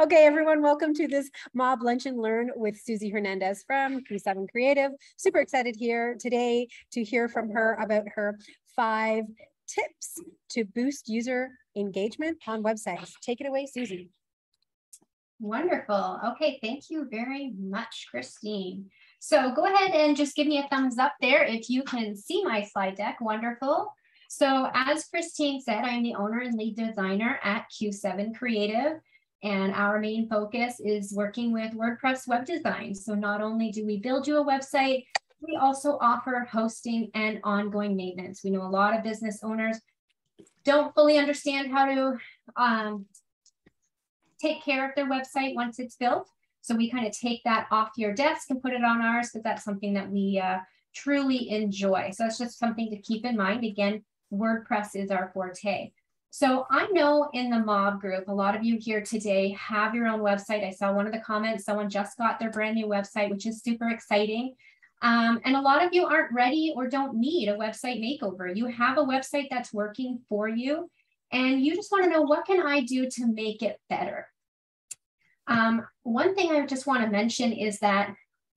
Okay, everyone, welcome to this Mob Lunch and Learn with Suzie Hernandez from Q7 Creative. Super excited here today to hear from her about her 5 tips to boost user engagement on websites. Take it away, Suzie. Wonderful. Okay, thank you very much, Christine. So go ahead and just give me a thumbs up there if you can see my slide deck. Wonderful. So as Christine said, I'm the owner and lead designer at Q7 Creative. And our main focus is working with WordPress web design. So not only do we build you a website, we also offer hosting and ongoing maintenance. We know a lot of business owners don't fully understand how to take care of their website once it's built. So we kind of take that off your desk and put it on ours, because that's something that we truly enjoy. So that's just something to keep in mind. Again, WordPress is our forte. So I know in the Mob group, a lot of you here today have your own website. I saw one of the comments, someone just got their brand new website, which is super exciting. And a lot of you aren't ready or don't need a website makeover. You have a website that's working for you, and you just want to know, what can I do to make it better? One thing I just want to mention is that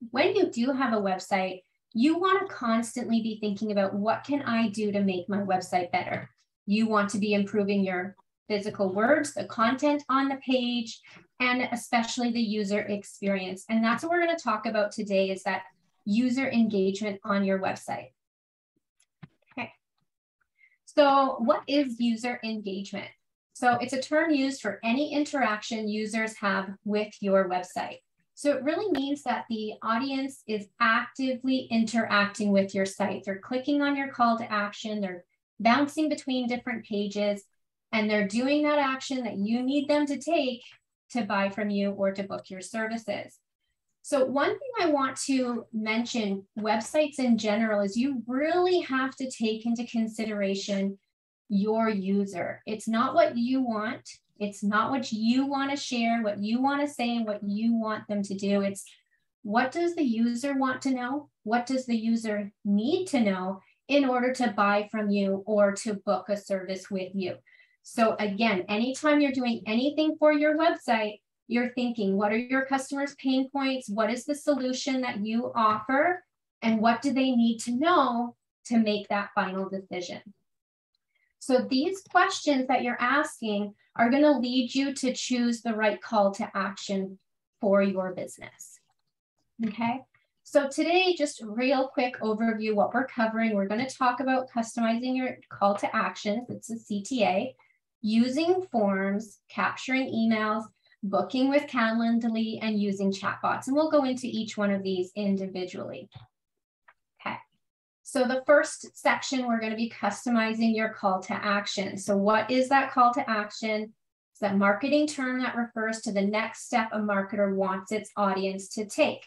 when you do have a website, you want to constantly be thinking about, what can I do to make my website better? You want to be improving your physical words, the content on the page, and especially the user experience. And that's what we're going to talk about today, is that user engagement on your website. Okay. So what is user engagement? So it's a term used for any interaction users have with your website. So it really means that the audience is actively interacting with your site. They're clicking on your call to action, they're bouncing between different pages, and they're doing that action that you need them to take to buy from you or to book your services. So one thing I want to mention, websites in general, is you really have to take into consideration your user. It's not what you want. It's not what you want to share, what you want to say, and what you want them to do. It's, what does the user want to know? What does the user need to know in order to buy from you or to book a service with you? So again, anytime you're doing anything for your website, you're thinking, what are your customers' pain points? What is the solution that you offer? And what do they need to know to make that final decision? So these questions that you're asking are going to lead you to choose the right call to action for your business. Okay. So today, just a real quick overview, what we're covering. We're going to talk about customizing your call to actions. It's a CTA, using forms, capturing emails, booking with Calendly, and using chatbots. And we'll go into each one of these individually. Okay. So the first section, we're going to be customizing your call to action. So what is that call to action? It's that marketing term that refers to the next step a marketer wants its audience to take.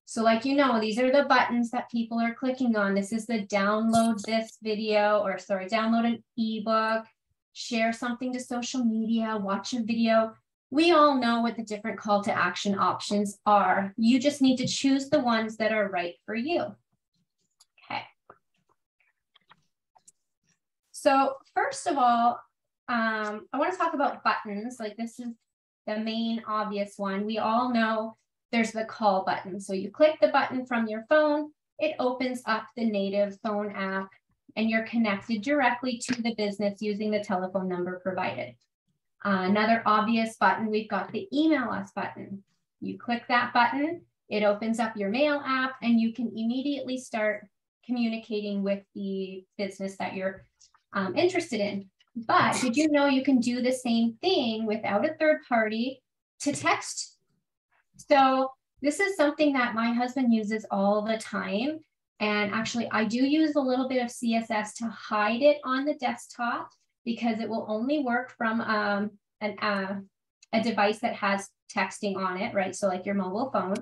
So like, you know, these are the buttons that people are clicking on. This is the download this video, or sorry, download an ebook, share something to social media, watch a video. We all know what the different call to action options are. You just need to choose the ones that are right for you. Okay. So first of all, I want to talk about buttons. Like, this is the main obvious one. We all know there's the call button. So you click the button from your phone, it opens up the native phone app, and you're connected directly to the business using the telephone number provided. Another obvious button, we've got the email us button. You click that button, it opens up your mail app, and you can immediately start communicating with the business that you're interested in. But did you know you can do the same thing without a third party to text? So this is something that my husband uses all the time. And actually, I do use a little bit of CSS to hide it on the desktop, because it will only work from a device that has texting on it, right? So like your mobile phone.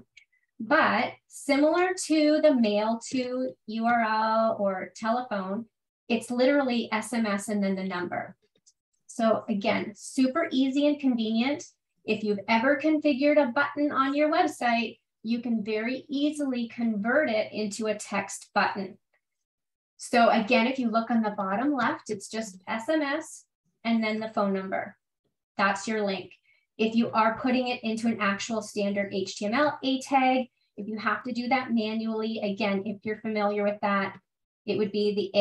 But similar to the mail to URL or telephone, it's literally SMS and then the number. So again, super easy and convenient. If you've ever configured a button on your website, you can very easily convert it into a text button. So again, if you look on the bottom left, it's just SMS and then the phone number. that's your link. If you are putting it into an actual standard HTML A tag, if you have to do that manually, again, if you're familiar with that, it would be the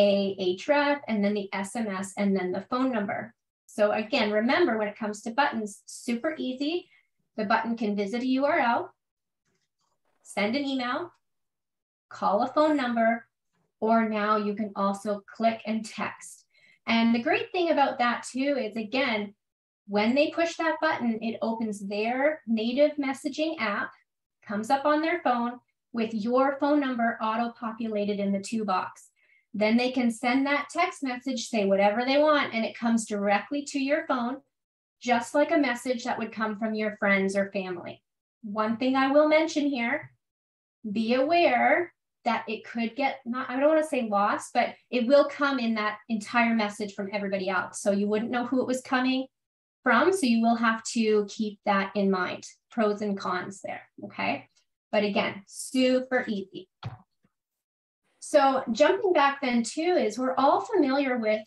href and then the SMS and then the phone number. So again, remember when it comes to buttons, super easy. The button can visit a URL, send an email, call a phone number, or now you can also click and text. And the great thing about that too is, again, when they push that button, it opens their native messaging app, comes up on their phone with your phone number auto-populated in the to box. Then they can send that text message, say whatever they want, and it comes directly to your phone, just like a message that would come from your friends or family. One thing I will mention here, be aware that it could get, I don't want to say lost, but it will come in that entire message from everybody else. So you wouldn't know who it was coming from. So you will have to keep that in mind, pros and cons there. Okay. But again, super easy. So jumping back then too is we're all familiar with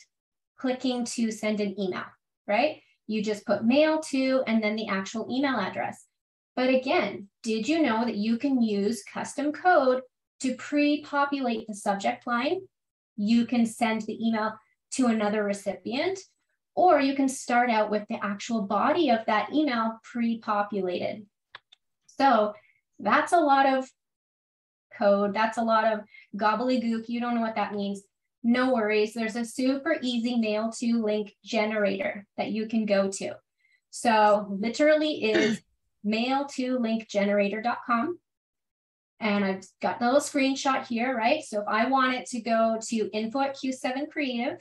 clicking to send an email, right? You just put mail to and then the actual email address. But again, did you know that you can use custom code to pre-populate the subject line? You can send the email to another recipient, or you can start out with the actual body of that email pre-populated. So that's a lot of code. That's a lot of gobbledygook. You don't know what that means. No worries. There's a super easy mail to link generator that you can go to. So literally is mailtolinkgenerator.com. And I've got the little screenshot here, right? So if I want it to go to info@Q7 Creative,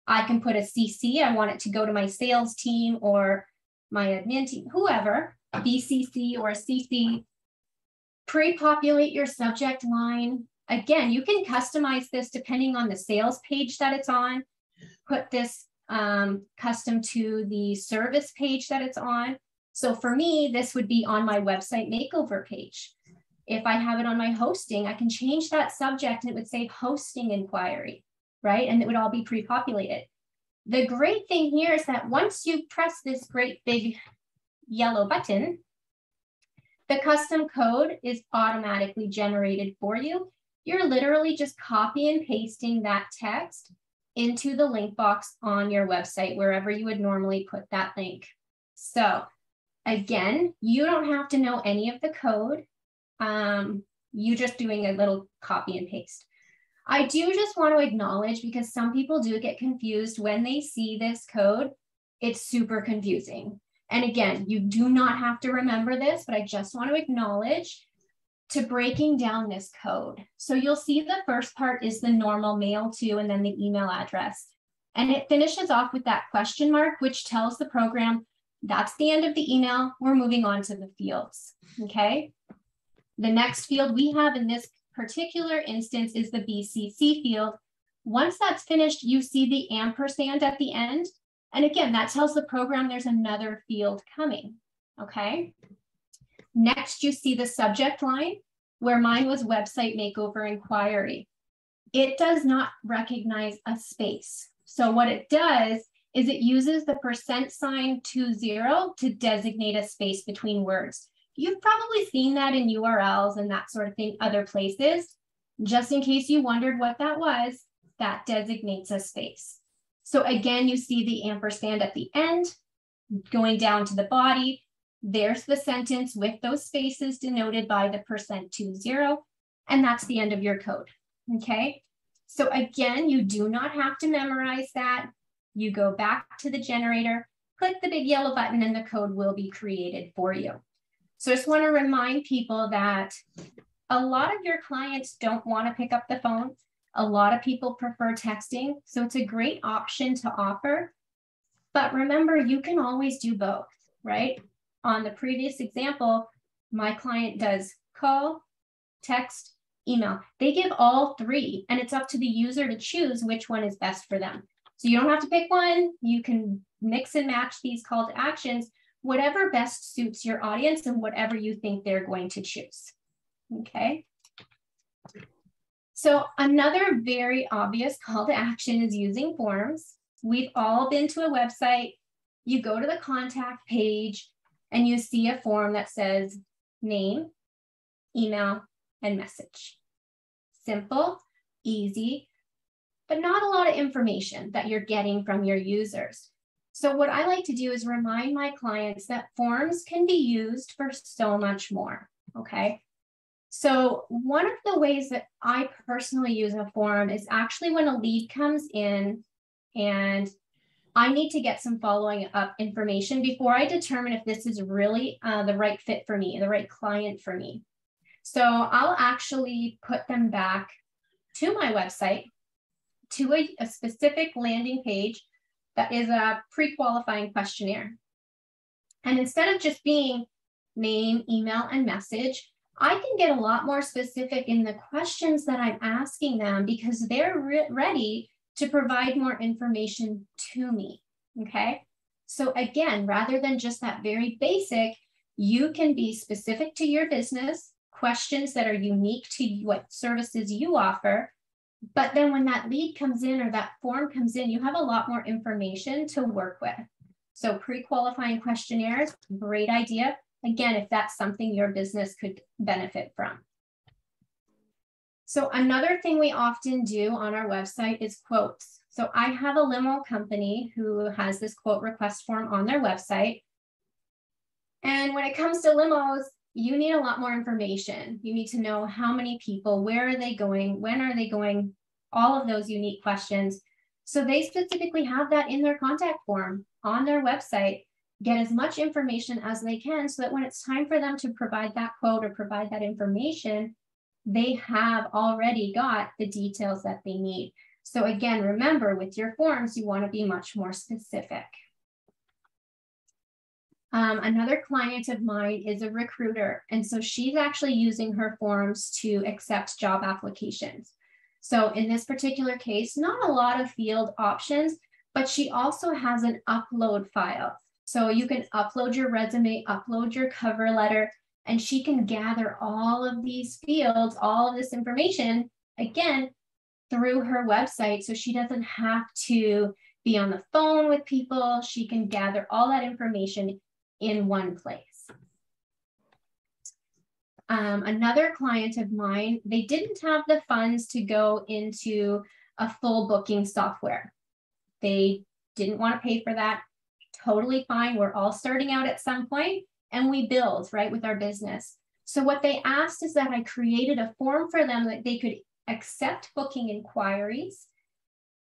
I can put a CC. I want it to go to my sales team or my admin team, whoever, BCC or a CC. Pre-populate your subject line. Again, you can customize this depending on the sales page that it's on. Put this custom to the service page that it's on. So for me, this would be on my website makeover page. If I have it on my hosting, I can change that subject and it would say hosting inquiry, right? And it would all be pre-populated. The great thing here is that once you press this great big yellow button, the custom code is automatically generated for you. You're literally just copy and pasting that text into the link box on your website, wherever you would normally put that link. So again, you don't have to know any of the code. You just doing a little copy and paste. I do just want to acknowledge, because some people do get confused when they see this code, it's super confusing. And again, you do not have to remember this, but I just want to acknowledge to breaking down this code. So you'll see the first part is the normal mail to and then the email address. And it finishes off with that question mark, which tells the program that's the end of the email. We're moving on to the fields. Okay. The next field we have in this particular instance is the BCC field. Once that's finished, you see the ampersand at the end. And again, that tells the program there's another field coming, okay? Next, you see the subject line, where mine was website makeover inquiry. It does not recognize a space. So what it does is it uses the %20 to designate a space between words. You've probably seen that in URLs and that sort of thing, other places. Just in case you wondered what that was, that designates a space. So again, you see the ampersand at the end, going down to the body. There's the sentence with those spaces denoted by the %20, and that's the end of your code, okay? So again, you do not have to memorize that. You go back to the generator, click the big yellow button, and the code will be created for you. So I just want to remind people that a lot of your clients don't want to pick up the phone. A lot of people prefer texting. So it's a great option to offer. But remember, you can always do both, right? On the previous example, my client does call, text, email. They give all three, and it's up to the user to choose which one is best for them. So you don't have to pick one. You can mix and match these call to actions, whatever best suits your audience and whatever you think they're going to choose, okay? So another very obvious call to action is using forms. We've all been to a website you go to the contact page and you see a form that says name, email, and message. Simple, easy, but not a lot of information that you're getting from your users. So what I like to do is remind my clients that forms can be used for so much more, okay? So one of the ways that I personally use a form is actually when a lead comes in and I need to get some following up information before I determine if this is really the right fit for me, the right client for me. So I'll actually put them back to my website, to a specific landing page that is a pre-qualifying questionnaire. And instead of just being name, email, and message, I can get a lot more specific in the questions that I'm asking them because they're ready to provide more information to me, okay? So again, rather than just that very basic, you can be specific to your business, questions that are unique to what services you offer, but then when that lead comes in or that form comes in, you have a lot more information to work with. So pre-qualifying questionnaires, great idea. Again, if that's something your business could benefit from. So another thing we often do on our website is quotes. So I have a limo company who has this quote request form on their website. And when it comes to limos, you need a lot more information. You need to know how many people, where are they going, when are they going, all of those unique questions. So they specifically have that in their contact form on their website. Get as much information as they can so that when it's time for them to provide that quote or provide that information, they have already got the details that they need. So again, remember with your forms, you want to be much more specific. Another client of mine is a recruiter. And so she's actually using her forms to accept job applications. So in this particular case, not a lot of field options, but she also has an upload file. So you can upload your resume, upload your cover letter, and she can gather all of these fields, all of this information, again, through her website. So she doesn't have to be on the phone with people. She can gather all that information in one place. Another client of mine, they didn't have the funds to go into a full booking software. They didn't want to pay for that. Totally fine. We're all starting out at some point and we build, right, with our business. So what they asked is that I created a form for them that they could accept booking inquiries,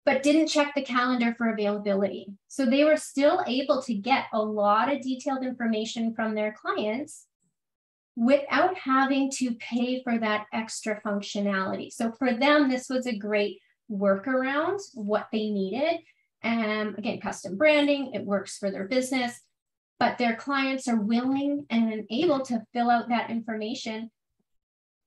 but didn't check the calendar for availability. So they were still able to get a lot of detailed information from their clients without having to pay for that extra functionality. So for them, this was a great workaround, what they needed. And again, custom branding, it works for their business, but their clients are willing and able to fill out that information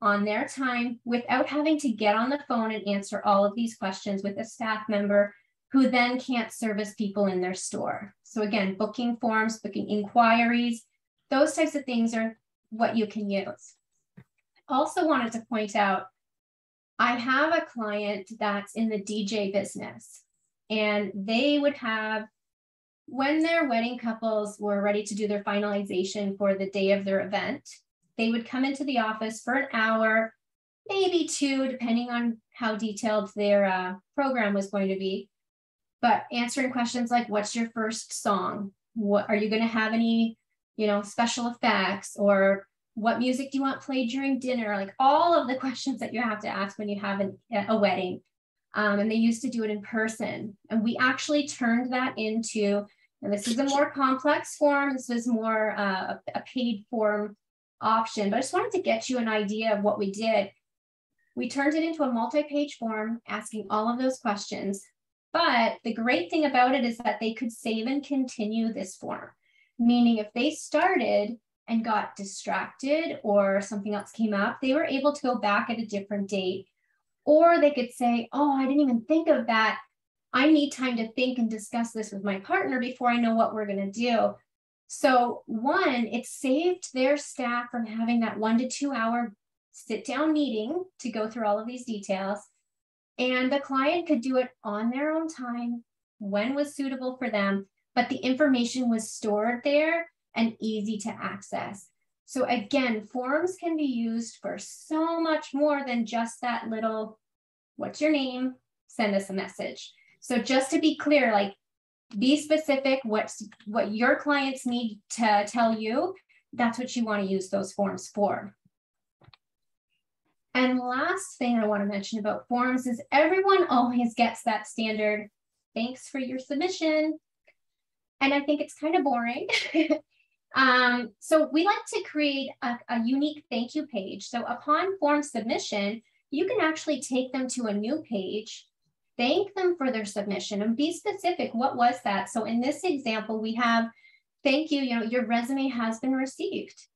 on their time without having to get on the phone and answer all of these questions with a staff member who then can't service people in their store. So again, booking forms, booking inquiries, those types of things are what you can use. Also wanted to point out, I have a client that's in the DJ business, and they would have, when their wedding couples were ready to do their finalization for the day of their event, they would come into the office for an hour, maybe two, depending on how detailed their program was going to be. But answering questions like, what's your first song? What are you going to have any, special effects, or what music do you want played during dinner? Like all of the questions that you have to ask when you have a wedding. And they used to do it in person. And we actually turned that into, and this is a more complex form. This is more a paid form option, but I just wanted to get you an idea of what we did. We turned it into a multi-page form asking all of those questions. But the great thing about it is that they could save and continue this form, meaning if they started and got distracted or something else came up, they were able to go back at a different date. Or they could say, oh, I didn't even think of that. I need time to think and discuss this with my partner before I know what we're going to do. So one, it saved their staff from having that 1 to 2 hour sit down meeting to go through all of these details. And the client could do it on their own time, when was suitable for them, but the information was stored there and easy to access. So again, forms can be used for so much more than just that little, what's your name? Send us a message. So just to be clear, like, be specific what your clients need to tell you. That's what you want to use those forms for. And last thing I want to mention about forms is everyone always gets that standard, thanks for your submission. And I think it's kind of boring. So we like to create a unique thank you page. So upon form submission, you can actually take them to a new page, thank them for their submission, and be specific. What was that? So in this example, we have, thank you, your resume has been received.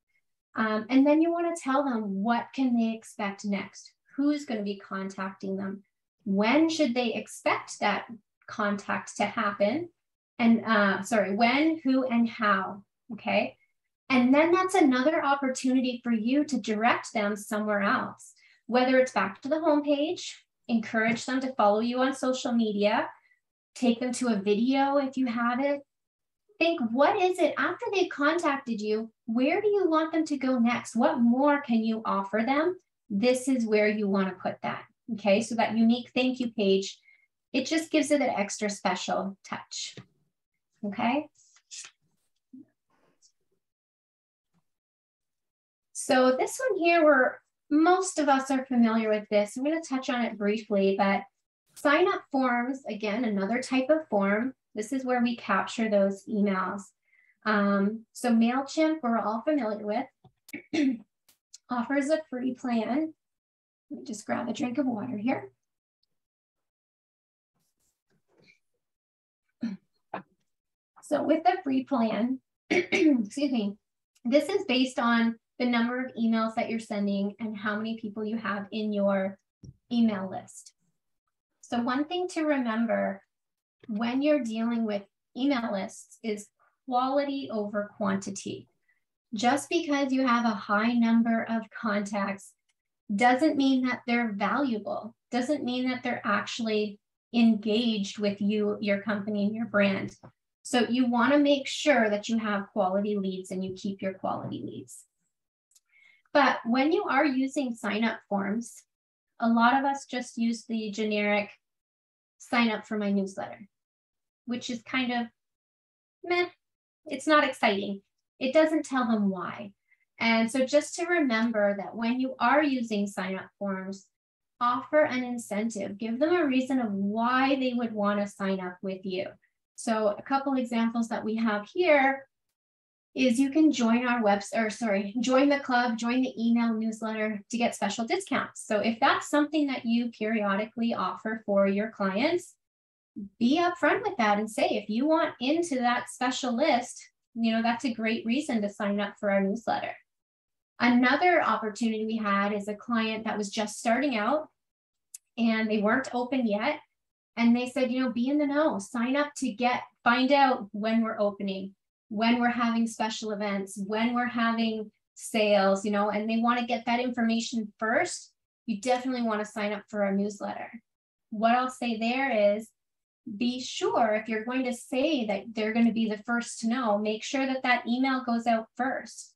And then you want to tell them what can they expect next, who's going to be contacting them, when should they expect that contact to happen, and when, who, and how. Okay. And then that's another opportunity for you to direct them somewhere else, whether it's back to the homepage, encourage them to follow you on social media, take them to a video if you have it. Think, what is it after they've contacted you? Where do you want them to go next? What more can you offer them? This is where you want to put that. Okay, so that unique thank you page, it just gives it an extra special touch. Okay. So this one here, most of us are familiar with this. I'm going to touch on it briefly, but sign up forms, again, another type of form. This is where we capture those emails. So MailChimp, we're all familiar with, offers a free plan. Let me just grab a drink of water here. So with the free plan, excuse me, this is based on the number of emails that you're sending and how many people you have in your email list. So one thing to remember when you're dealing with email lists is quality over quantity. Just because you have a high number of contacts doesn't mean that they're valuable, doesn't mean that they're actually engaged with you, your company, and your brand. So you want to make sure that you have quality leads and you keep your quality leads. But when you are using sign-up forms, a lot of us just use the generic sign up for my newsletter, which is kind of meh. It's not exciting. It doesn't tell them why. And so just to remember that when you are using sign-up forms, offer an incentive, give them a reason of why they would want to sign up with you. So a couple examples that we have here is you can join our join the club, join the email newsletter to get special discounts. So if that's something that you periodically offer for your clients, be upfront with that and say, if you want into that special list, that's a great reason to sign up for our newsletter. Another opportunity we had is a client that was just starting out and they weren't open yet. And they said, be in the know, sign up to find out when we're opening, when we're having special events, when we're having sales, and they want to get that information first. You definitely want to sign up for our newsletter. What I'll say there is, be sure if you're going to say that they're going to be the first to know, make sure that that email goes out first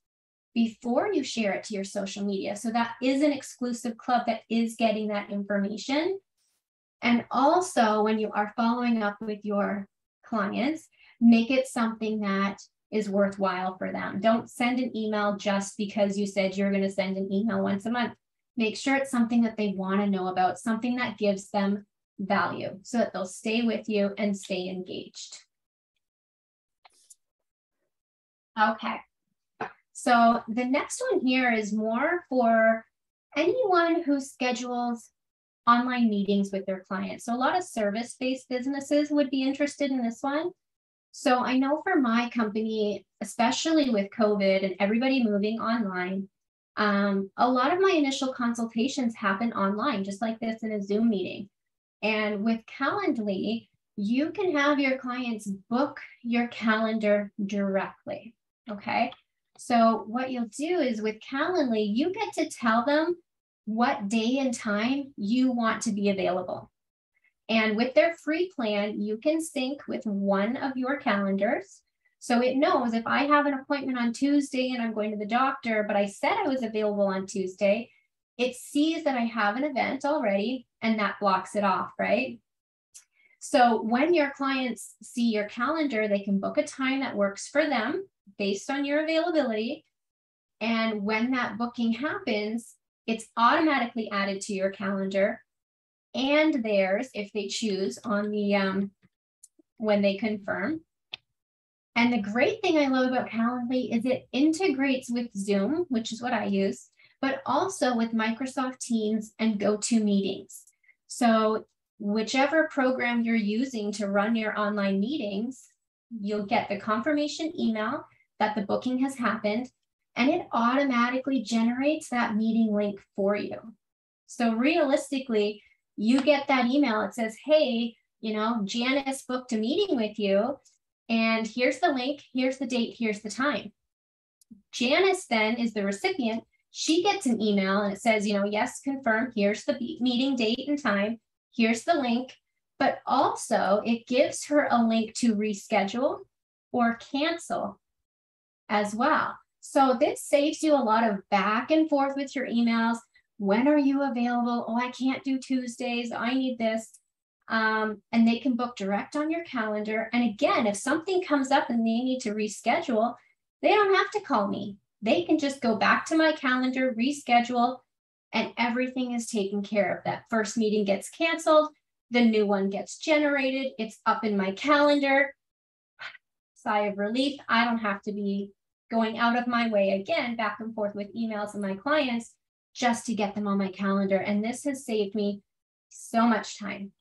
before you share it to your social media. So that is an exclusive club that is getting that information. And also when you are following up with your clients, make it something that is worthwhile for them. Don't send an email just because you said you're going to send an email once a month. Make sure it's something that they want to know about, something that gives them value so that they'll stay with you and stay engaged. Okay. So the next one here is more for anyone who schedules online meetings with their clients. So a lot of service-based businesses would be interested in this one. So I know for my company, especially with COVID and everybody moving online, a lot of my initial consultations happen online, just like this in a Zoom meeting. And with Calendly, you can have your clients book your calendar directly, okay? So what you'll do is with Calendly, you get to tell them what day and time you want to be available. And with their free plan, you can sync with one of your calendars. So it knows if I have an appointment on Tuesday and I'm going to the doctor, but I said I was available on Tuesday, it sees that I have an event already and that blocks it off, right? So when your clients see your calendar, they can book a time that works for them based on your availability. And when that booking happens, it's automatically added to your calendar and theirs if they choose on the when they confirm. And the great thing I love about Calendly is it integrates with Zoom, which is what I use, but also with Microsoft Teams and GoTo meetings. So whichever program you're using to run your online meetings, you'll get the confirmation email that the booking has happened, and it automatically generates that meeting link for you. So realistically, you get that email, it says, hey, you know, Janice booked a meeting with you, and here's the link, here's the date, here's the time. Janice then is the recipient. She gets an email and it says, you know, yes, confirm, here's the meeting date and time, here's the link, but also it gives her a link to reschedule or cancel as well. So this saves you a lot of back and forth with your emails. When are you available? Oh, I can't do Tuesdays. I need this. And they can book direct on your calendar. And again, if something comes up and they need to reschedule, they don't have to call me. They can just go back to my calendar, reschedule, and everything is taken care of. That first meeting gets canceled. The new one gets generated. It's up in my calendar. Sigh of relief. I don't have to be going out of my way again, back and forth with emails and my clients just to get them on my calendar. And this has saved me so much time.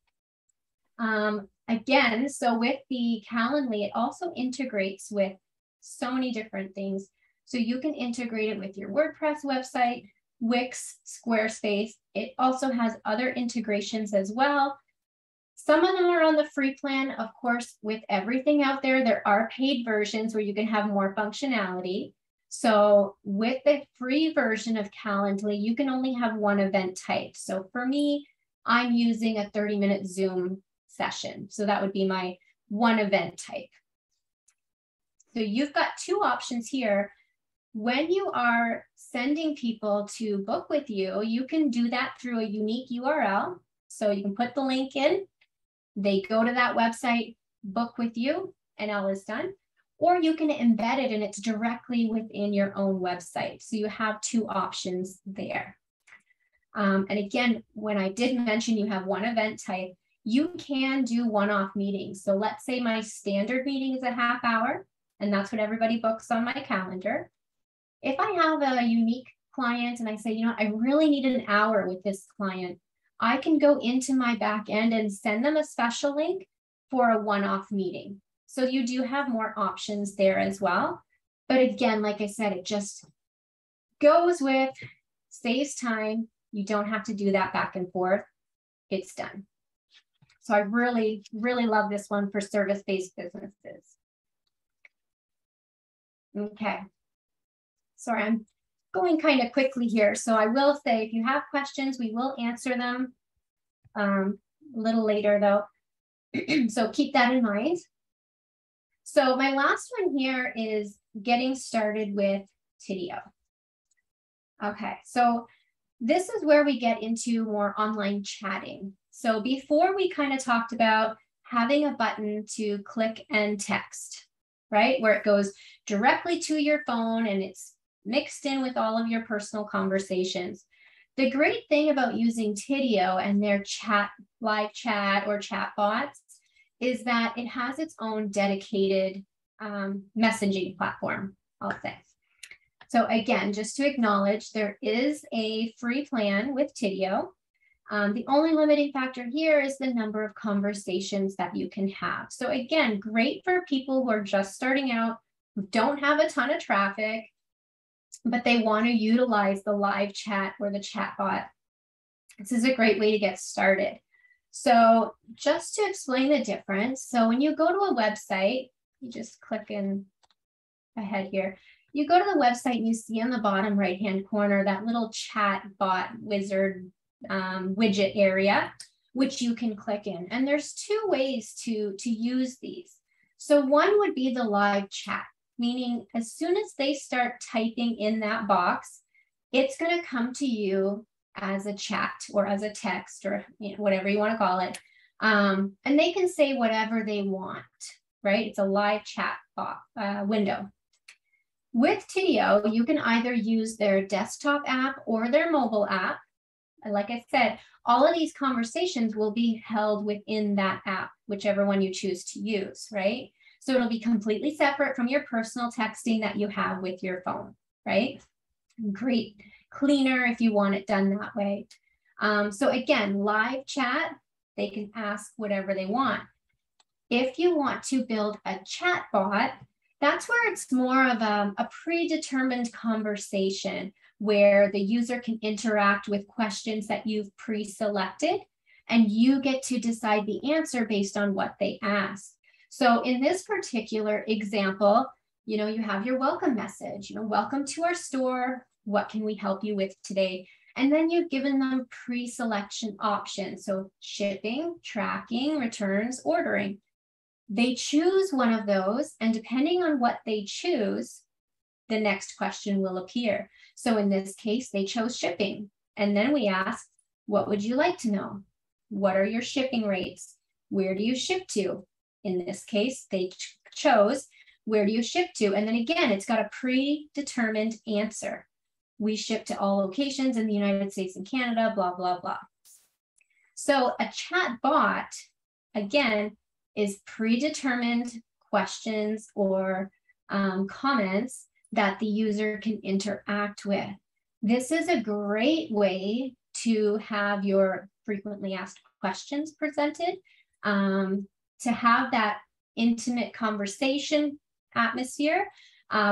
Again, so with the Calendly, it also integrates with so many different things. So you can integrate it with your WordPress website, Wix, Squarespace. It also has other integrations as well. Some of them are on the free plan. Of course, with everything out there, there are paid versions where you can have more functionality. So with the free version of Calendly, you can only have one event type. So for me, I'm using a 30-minute Zoom session. So that would be my one event type. So you've got two options here. When you are sending people to book with you, you can do that through a unique URL. So you can put the link in, they go to that website, book with you, and all is done. Or you can embed it and it's directly within your own website. So you have two options there. And again, when I did mention you have one event type, you can do one-off meetings. So let's say my standard meeting is a half hour, and that's what everybody books on my calendar. If I have a unique client and I say, you know, I really need an hour with this client, I can go into my back end and send them a special link for a one-off meeting. So you do have more options there as well. But again, like I said, it just goes with, saves time. You don't have to do that back and forth. It's done. So I really, really love this one for service-based businesses. Okay. Sorry, I'm going kind of quickly here. So I will say, if you have questions, we will answer them a little later though. So keep that in mind. So my last one here is getting started with Tidio. Okay, so this is where we get into more online chatting. So before we kind of talked about having a button to click and text, right? Where it goes directly to your phone and it's mixed in with all of your personal conversations. The great thing about using Tidio and their live chat or chat bots is that it has its own dedicated messaging platform, I'll say. So again, just to acknowledge, there is a free plan with Tidio. The only limiting factor here is the number of conversations that you can have. So again, great for people who are just starting out, who don't have a ton of traffic, but they want to utilize the live chat or the chat bot. This is a great way to get started. So just to explain the difference, so when you go to a website, you just click in ahead here. You go to the website and you see on the bottom right-hand corner that little chat bot wizard widget area. which you can click in. And there's two ways to use these. So one would be the live chat, meaning as soon as they start typing in that box, it's going to come to you as a chat or as a text or whatever you want to call it. And they can say whatever they want, right? It's a live chat window. With Tidio, you can either use their desktop app or their mobile app. And like I said, all of these conversations will be held within that app, whichever one you choose to use, right? So it'll be completely separate from your personal texting that you have with your phone, right? Great cleaner if you want it done that way. So again, live chat, they can ask whatever they want. If you want to build a chat bot, that's where it's more of a predetermined conversation where the user can interact with questions that you've pre-selected, and you get to decide the answer based on what they ask. So in this particular example, you have your welcome message, welcome to our store. What can we help you with today? And then you've given them pre-selection options. So shipping, tracking, returns, ordering. They choose one of those, and depending on what they choose, the next question will appear. So in this case, they chose shipping. And then we ask, what would you like to know? What are your shipping rates? Where do you ship to? In this case, they chose, where do you ship to? And then again, it's got a predetermined answer. We ship to all locations in the United States and Canada, blah, blah, blah. So a chat bot, again, is predetermined questions or comments that the user can interact with. This is a great way to have your frequently asked questions presented, to have that intimate conversation atmosphere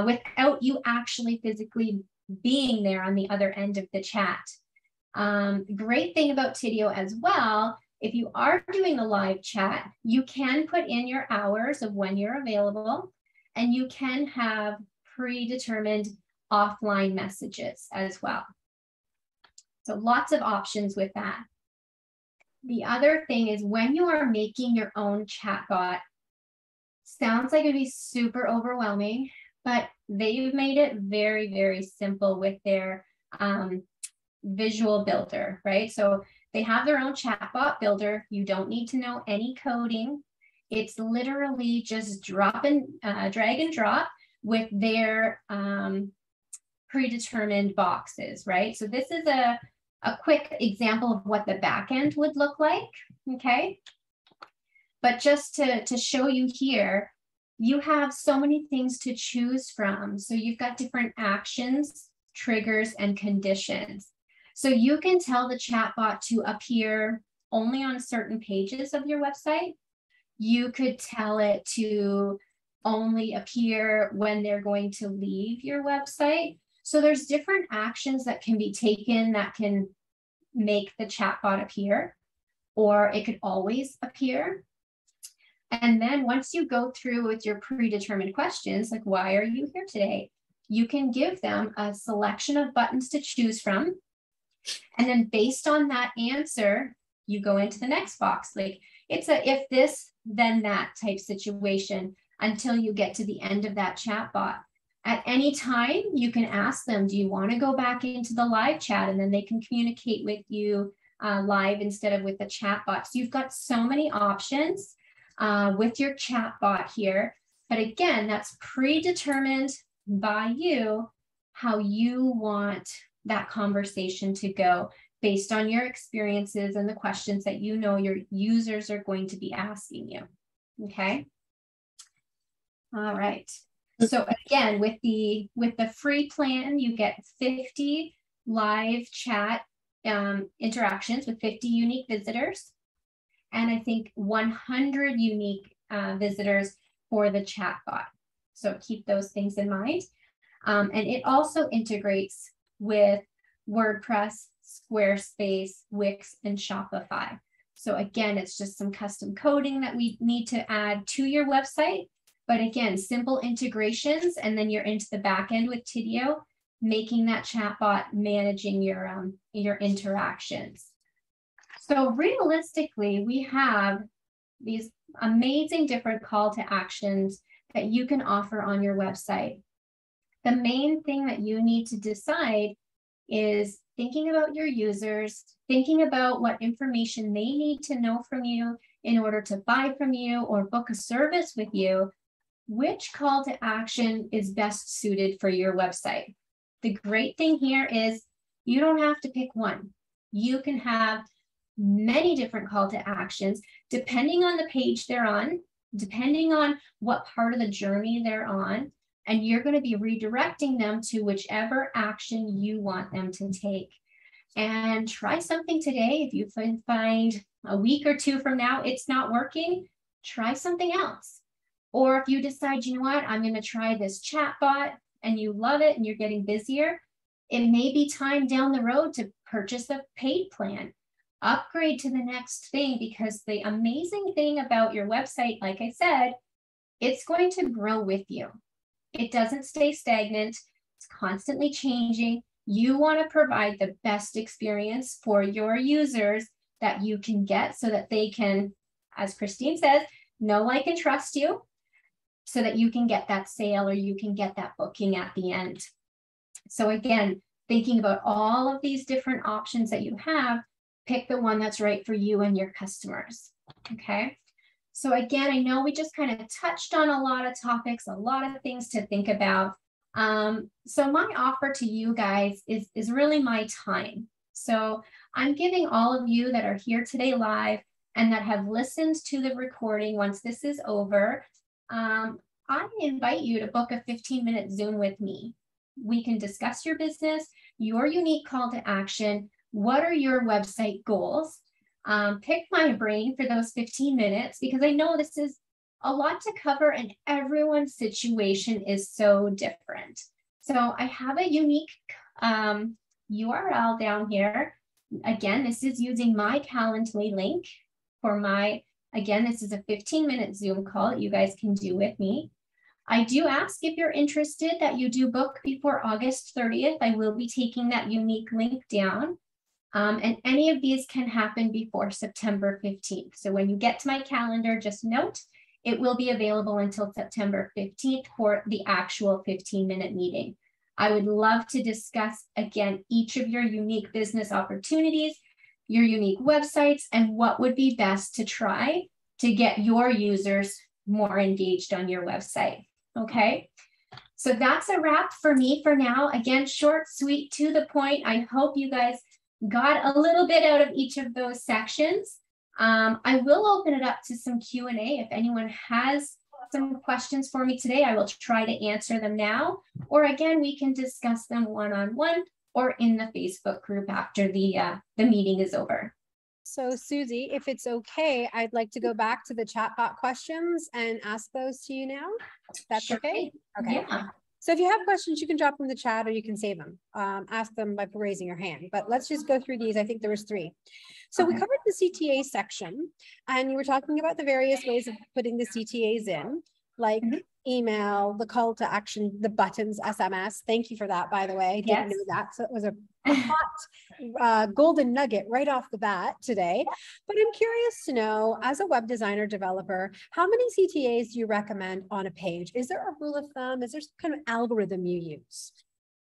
without you actually physically being there on the other end of the chat. Great thing about Tidio as well, if you are doing the live chat, you can put in your hours of when you're available, and you can have predetermined offline messages as well. So lots of options with that. The other thing is when you are making your own chatbot, sounds like it'd be super overwhelming, but they've made it very, very simple with their visual builder, right? So they have their own chatbot builder. You don't need to know any coding. It's literally just drag and drop with their predetermined boxes, right? So this is a quick example of what the back end would look like, okay? But just to show you here, you have so many things to choose from. So you've got different actions, triggers, and conditions. So you can tell the chatbot to appear only on certain pages of your website. You could tell it to only appear when they're going to leave your website. So there's different actions that can be taken that can make the chatbot appear, or it could always appear. And then once you go through with your predetermined questions, like why are you here today? You can give them a selection of buttons to choose from. And then based on that answer, you go into the next box. Like it's a if this, then that type situation until you get to the end of that chatbot. At any time, you can ask them, do you want to go back into the live chat? And then they can communicate with you live instead of with the chatbot. So you've got so many options with your chatbot here. But again, that's predetermined by you, how you want that conversation to go based on your experiences and the questions that you know your users are going to be asking you. Okay. All right. So again, with the free plan, you get 50 live chat interactions with 50 unique visitors, and I think 100 unique visitors for the chatbot. So keep those things in mind. And it also integrates with WordPress, Squarespace, Wix, and Shopify. So again, it's just some custom coding that we need to add to your website. But again, simple integrations, and then you're into the back end with Tidio, making that chatbot managing your interactions. So realistically, we have these amazing different call to actions that you can offer on your website. The main thing that you need to decide is thinking about your users, thinking about what information they need to know from you in order to buy from you or book a service with you. Which call to action is best suited for your website? The great thing here is you don't have to pick one. You can have many different call to actions depending on the page they're on, depending on what part of the journey they're on, and you're going to be redirecting them to whichever action you want them to take. And try something today. If you find a week or two from now it's not working, try something else. Or if you decide, you know what, I'm going to try this chat bot and you love it and you're getting busier, it may be time down the road to purchase a paid plan, upgrade to the next thing, because the amazing thing about your website, like I said, it's going to grow with you. It doesn't stay stagnant. It's constantly changing. You want to provide the best experience for your users that you can get so that they can, as Christine says, know, like, and trust you, so that you can get that sale or you can get that booking at the end. So again, thinking about all of these different options that you have, pick the one that's right for you and your customers. Okay. So again, I know we just kind of touched on a lot of topics, a lot of things to think about. So my offer to you guys is really my time. So I'm giving all of you that are here today live and that have listened to the recording once this is over, I invite you to book a 15-minute Zoom with me. We can discuss your business, your unique call to action. What are your website goals? Pick my brain for those 15 minutes because I know this is a lot to cover and everyone's situation is so different. So I have a unique URL down here. Again, this is using my Calendly link for my, again, this is a 15-minute Zoom call that you guys can do with me. I do ask if you're interested that you do book before August 30th. I will be taking that unique link down. And any of these can happen before September 15th. So when you get to my calendar, just note, it will be available until September 15th for the actual 15-minute meeting. I would love to discuss, again, each of your unique business opportunities, your unique websites, and what would be best to try to get your users more engaged on your website. Okay, so that's a wrap for me for now. Again, short, sweet, to the point. I hope you guys got a little bit out of each of those sections. I will open it up to some Q&A. If anyone has some questions for me today, I will try to answer them now. Or again, we can discuss them one-on-one or in the Facebook group after the meeting is over. So Suzie, if it's okay, I'd like to go back to the chatbot questions and ask those to you now. That's sure. Okay? Okay. Yeah. So if you have questions, you can drop them in the chat or you can save them. Ask them by raising your hand. But let's just go through these. I think there was 3. So we covered the CTA section, and you were talking about the various ways of putting the CTAs in, like email, the call to action, the buttons, SMS. Thank you for that, by the way. I didn't know that. So it was a hot golden nugget right off the bat today. But I'm curious to know, as a web designer developer, how many CTAs do you recommend on a page? Is there a rule of thumb? Is there some kind of algorithm you use?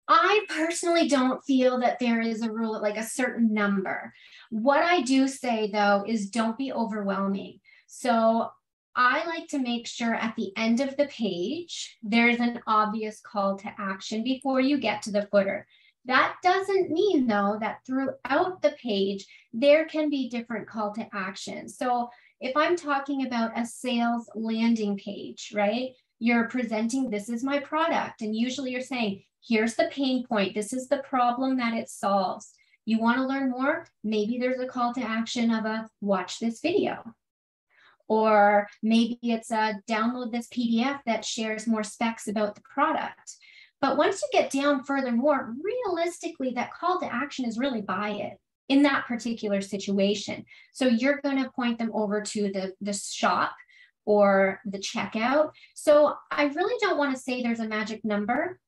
I personally don't feel that there is a rule, like a certain number. What I do say, though, is don't be overwhelming. So I like to make sure at the end of the page, there's an obvious call to action before you get to the footer. That doesn't mean, though, that throughout the page, there can be different call to action. So if I'm talking about a sales landing page, right? You're presenting, this is my product. And usually you're saying, here's the pain point. This is the problem that it solves. You want to learn more? Maybe there's a call to action of a watch this video. Or maybe it's a download this PDF that shares more specs about the product. But once you get down furthermore, realistically, that call to action is really buy it in that particular situation. So you're going to point them over to the shop or the checkout. So I really don't want to say there's a magic number.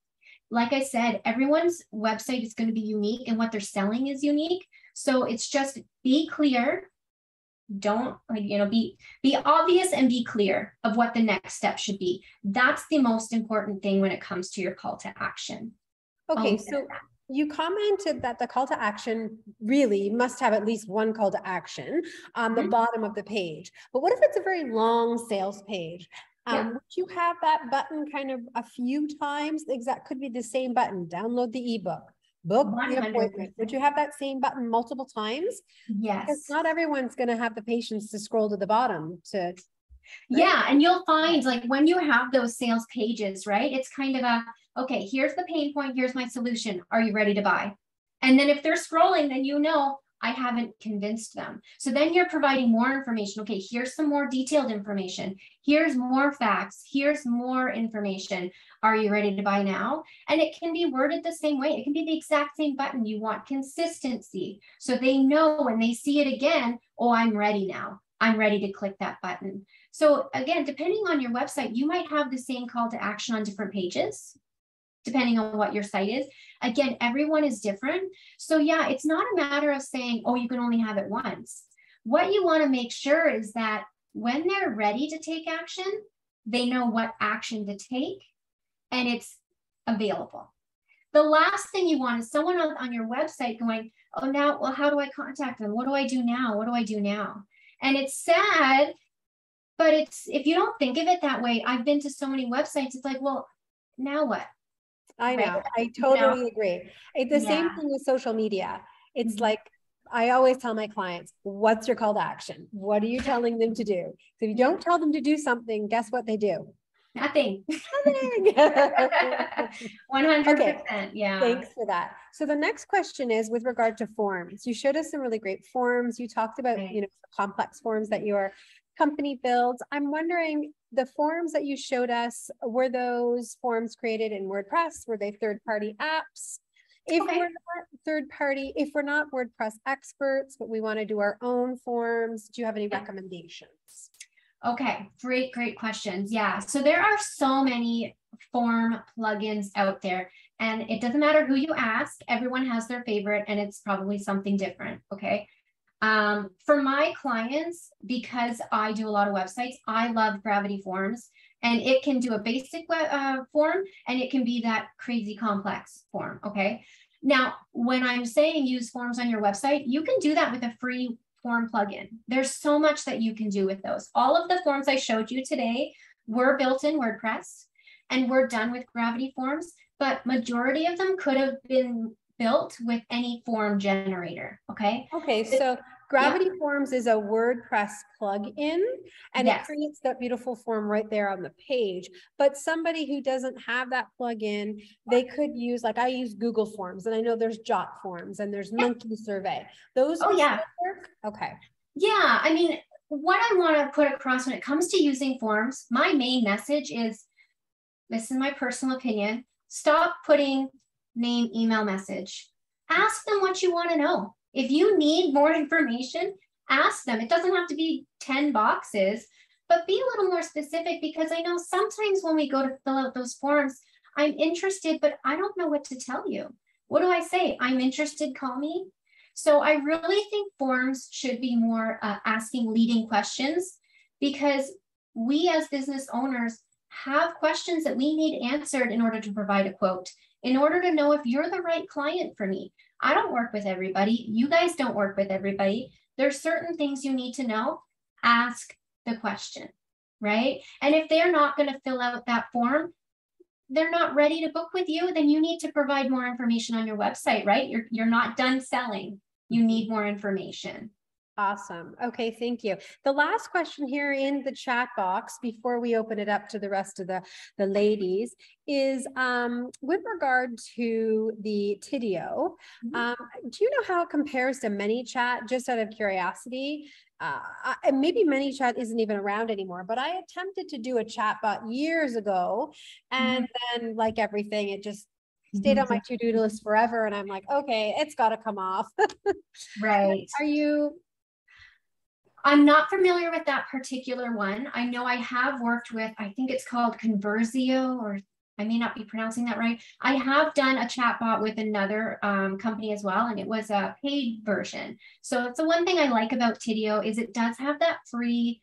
Like I said, everyone's website is going to be unique and what they're selling is unique. So it's just be clear. Don't, be obvious and be clear of what the next step should be. That's the most important thing when it comes to your call to action. Okay, so you commented that the call to action really must have at least one call to action on the bottom of the page. But what if it's a very long sales page? Would you have that button kind of a few times? Exact could be the same button. Download the ebook, book the appointment. Would you have that same button multiple times? Yes. Because not everyone's going to have the patience to scroll to the bottom to. Right? Yeah, and you'll find like when you have those sales pages, right? It's kind of a, okay, here's the pain point, here's my solution. Are you ready to buy? And then if they're scrolling, then I haven't convinced them. So then you're providing more information. Okay, here's some more detailed information. Here's more facts. Here's more information. Are you ready to buy now? And it can be worded the same way. It can be the exact same button. You want consistency. So they know when they see it again, oh, I'm ready now. I'm ready to click that button. So again, depending on your website, you might have the same call to action on different pages, depending on what your site is. Again, everyone is different. So yeah, it's not a matter of saying, oh, you can only have it once. What you want to make sure is that when they're ready to take action, they know what action to take and it's available. The last thing you want is someone on your website going, oh, now, well, how do I contact them? What do I do now? What do I do now? And it's sad, but if you don't think of it that way, I've been to so many websites, it's like, well, now what? I know. Right? I totally agree. The same thing with social media. It's like, I always tell my clients, what's your call to action? What are you telling them to do? So if you don't tell them to do something, guess what they do? Nothing. Nothing. 100%. Okay. Yeah. Thanks for that. So the next question is with regard to forms. You showed us some really great forms. You talked about, complex forms that your company builds. I'm wondering, the forms that you showed us, were those forms created in WordPress? Were they third-party apps? If we're not third-party, if we're not WordPress experts, but we want to do our own forms, do you have any recommendations? Okay, great questions. Yeah, so there are so many form plugins out there, and it doesn't matter who you ask, everyone has their favorite, and it's probably something different, okay? For my clients, because I do a lot of websites, I love Gravity Forms, and it can do a basic form, and it can be that crazy complex form, okay? Now, when I'm saying use forms on your website, you can do that with a free form plugin. There's so much that you can do with those. All of the forms I showed you today were built in WordPress, and we're done with Gravity Forms, but majority of them could have been built with any form generator, okay? Okay, so Gravity Forms is a WordPress plugin, and it creates that beautiful form right there on the page. But somebody who doesn't have that plugin, they could use, like I use Google Forms, and I know there's Jot Forms and there's Monkey Survey. Those work? Okay. Yeah, I mean, what I want to put across when it comes to using forms, my main message is, this is my personal opinion, stop putting name, email, message. Ask them what you want to know. If you need more information, ask them. It doesn't have to be 10 boxes, but be a little more specific, because I know sometimes when we go to fill out those forms, I'm interested, but I don't know what to tell you. What do I say? I'm interested, call me. So I really think forms should be more asking leading questions, because we as business owners have questions that we need answered in order to provide a quote, in order to know if you're the right client for me. I don't work with everybody. You guys don't work with everybody. There's certain things you need to know. Ask the question, right? And if they're not going to fill out that form, they're not ready to book with you, then you need to provide more information on your website, right? You're not done selling. You need more information. Awesome. Okay, thank you. The last question here in the chat box before we open it up to the rest of the ladies is with regard to the Tidio, do you know how it compares to ManyChat, just out of curiosity? And maybe ManyChat isn't even around anymore, but I attempted to do a chatbot years ago, and then like everything, it just stayed on my to-do list forever. And I'm like, okay, it's got to come off. Right. I'm not familiar with that particular one. I know I have worked with, I think it's called Conversio, or I may not be pronouncing that right. I have done a chatbot with another company as well, and it was a paid version. So it's the one thing I like about Tidio is it does have that free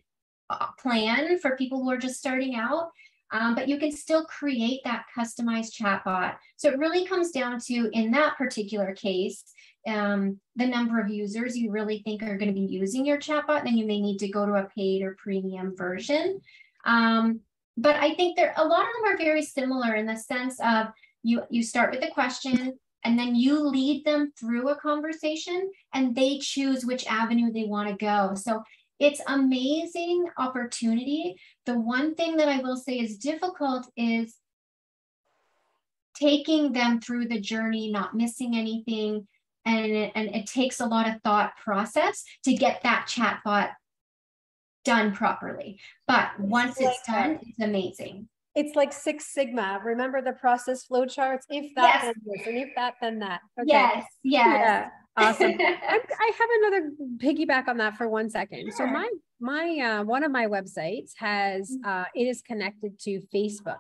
plan for people who are just starting out. But you can still create that customized chatbot. So it really comes down to, in that particular case, the number of users you really think are going to be using your chatbot, then you may need to go to a paid or premium version. But I think a lot of them are very similar in the sense of you start with a question and then you lead them through a conversation and they choose which avenue they want to go. So it's amazing opportunity. The one thing that I will say is difficult is taking them through the journey, not missing anything. And it takes a lot of thought process to get that chatbot done properly. But once it's done, it's amazing. It's like Six Sigma. Remember the process flow charts? If that, then this, and if that, then that. Okay. Yes. Yeah. Awesome. I have another piggyback on that for 1 second. Sure. So my one of my websites has it is connected to Facebook.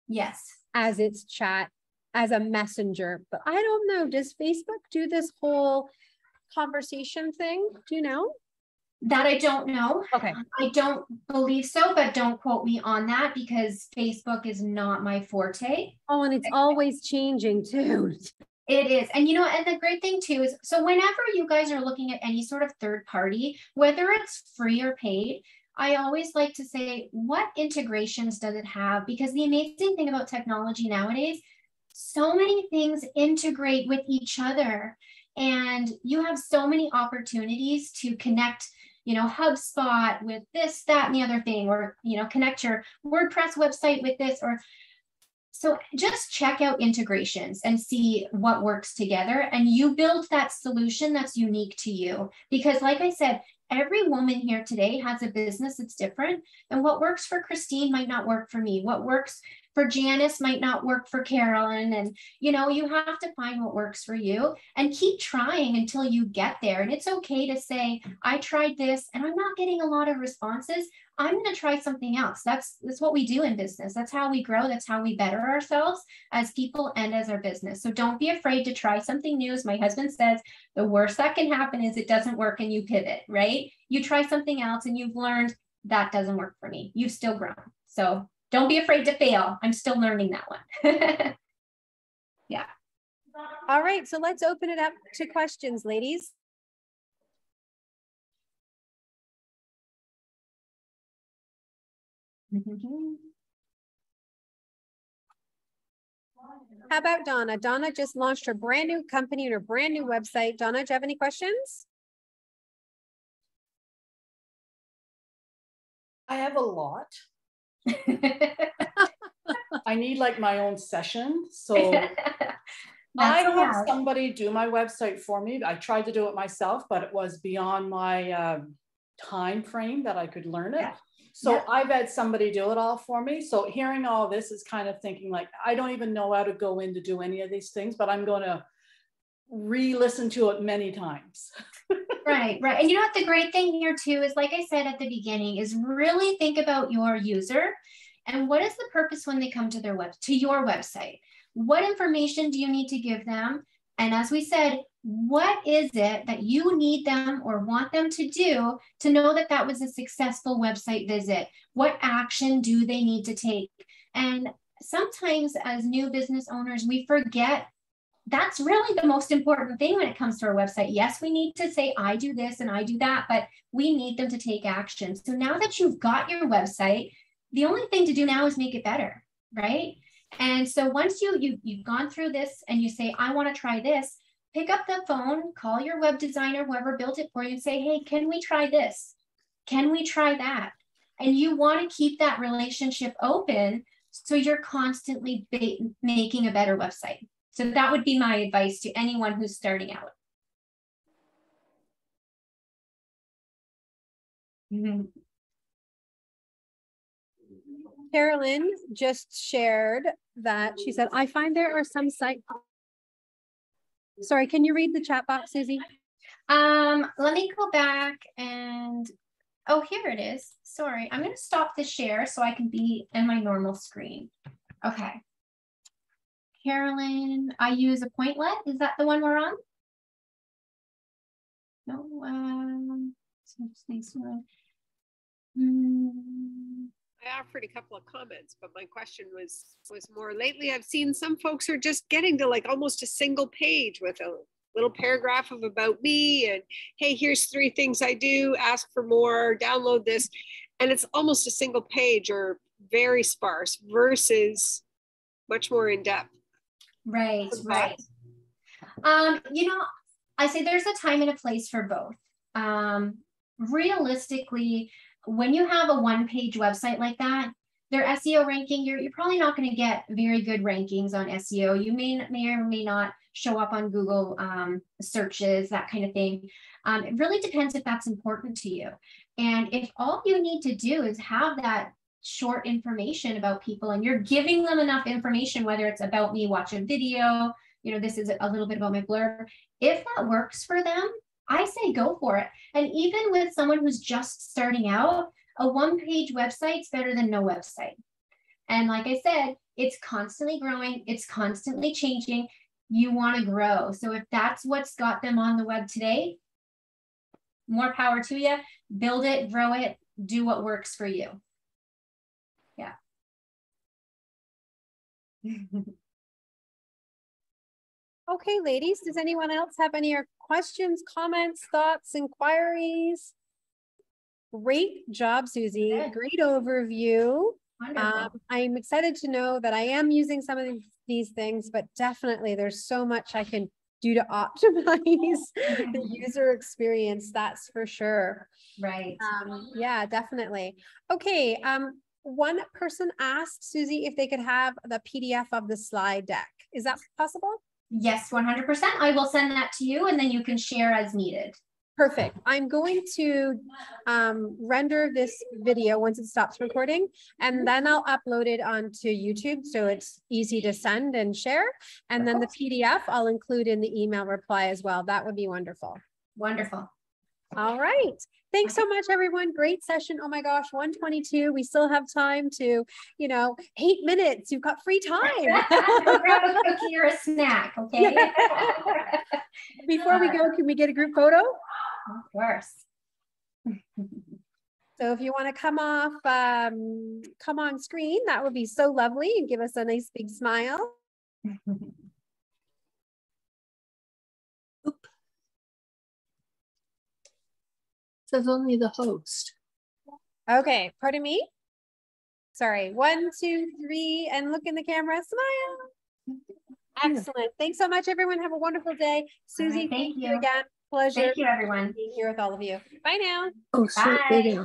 Yes. As its chat, as a messenger. But I don't know, does Facebook do this whole conversation thing? Do you know? That I don't know. Okay. I don't believe so, but don't quote me on that because Facebook is not my forte. Oh, and it's always changing too. It is. And and the great thing too is, so whenever you guys are looking at any sort of third party, whether it's free or paid, I always like to say, what integrations does it have? Because the amazing thing about technology nowadays, so many things integrate with each other. And you have so many opportunities to connect HubSpot with this, that, and the other thing, or, connect your WordPress website with this, so just check out integrations and see what works together, and you build that solution that's unique to you. Because like I said, every woman here today has a business that's different, and what works for Christine might not work for me. What works for Janice might not work for Carolyn. And, you have to find what works for you and keep trying until you get there. And it's okay to say, I tried this and I'm not getting a lot of responses. I'm going to try something else. That's what we do in business. That's how we grow. That's how we better ourselves as people and as our business. So don't be afraid to try something new. As my husband says, the worst that can happen is it doesn't work and you pivot, right? You try something else and you've learned that doesn't work for me. You've still grown. So don't be afraid to fail. I'm still learning that one. Yeah. All right. So let's open it up to questions, ladies. How about Donna? Donna just launched her brand new company and her brand new website. Donna, do you have any questions? I have a lot. I need like my own session. So I had somebody do my website for me. I tried to do it myself, but it was beyond my time frame that I could learn it. Yeah. So I've had somebody do it all for me. So hearing all this is kind of thinking like, I don't even know how to go in to do any of these things, but I'm going to re-listen to it many times. Right. And you know what the great thing here too is, like I said at the beginning, is really think about your user and what is the purpose when they come to your website? What information do you need to give them? And as we said, what is it that you need them or want them to do to know that that was a successful website visit? What action do they need to take? And sometimes as new business owners, we forget that's really the most important thing when it comes to our website. Yes, we need to say, I do this and I do that, but we need them to take action. So now that you've got your website, the only thing to do now is make it better, right? And so once you've gone through this and you say, I want to try this, pick up the phone, call your web designer, whoever built it for you, and say, hey, can we try this? Can we try that? And you want to keep that relationship open so you're constantly making a better website. So that would be my advice to anyone who's starting out. Mm-hmm. Carolyn just shared that she said, I find there are some sites. Sorry, can you read the chat box, Suzie? Let me go back and, oh, here it is. Sorry, I'm going to stop the share so I can be in my normal screen. Okay. Carolyn, I use Appointlet. Is that the one we're on? No. So thanks. I offered a couple of comments, but my question was more lately I've seen some folks are just getting to like almost a single page with a little paragraph of about me and hey, here's 3 things I do, ask for more, download this. And it's almost a single page or very sparse versus much more in depth. Right, right. You know, I say there's a time and a place for both. Realistically, when you have a one-page website like that, their SEO ranking, you're probably not going to get very good rankings on SEO. You may or may not show up on Google searches, that kind of thing. It really depends if that's important to you. And if all you need to do is have that short information about people and you're giving them enough information, whether it's about me, watch a video, you know, this is a little bit about my blurb. If that works for them, I say go for it. And even with someone who's just starting out, a one-page website's better than no website. And like I said, it's constantly growing, it's constantly changing. You want to grow. So if that's what's got them on the web today, more power to you. Build it, grow it, do what works for you. Yeah. Okay, ladies, does anyone else have any questions, comments, thoughts, inquiries? Great job, Suzie. Good. Great overview. Wonderful. I'm excited to know that I am using some of these things, but definitely there's so much I can do to optimize the user experience. That's for sure. Right. Yeah, definitely. Okay. One person asked Suzie if they could have the PDF of the slide deck. Is that possible? Yes, 100%. I will send that to you and then you can share as needed. Perfect. I'm going to render this video once it stops recording, and then I'll upload it onto YouTube so it's easy to send and share. And then the PDF I'll include in the email reply as well. That would be wonderful. Wonderful. All right. Thanks so much, everyone. Great session. Oh my gosh, 1:22. We still have time to, 8 minutes. You've got free time. Grab a cookie or a snack, okay? Before we go, can we get a group photo? Of course. So if you want to come on screen, that would be so lovely, and give us a nice big smile. Says only the host. Okay, pardon me. Sorry, 1, 2, 3, and look in the camera, smile. Excellent. Thanks so much, everyone. Have a wonderful day. Suzie, Right, thank you again. Pleasure. Thank you, everyone. Being here with all of you. Bye now. Oh, Bye. video.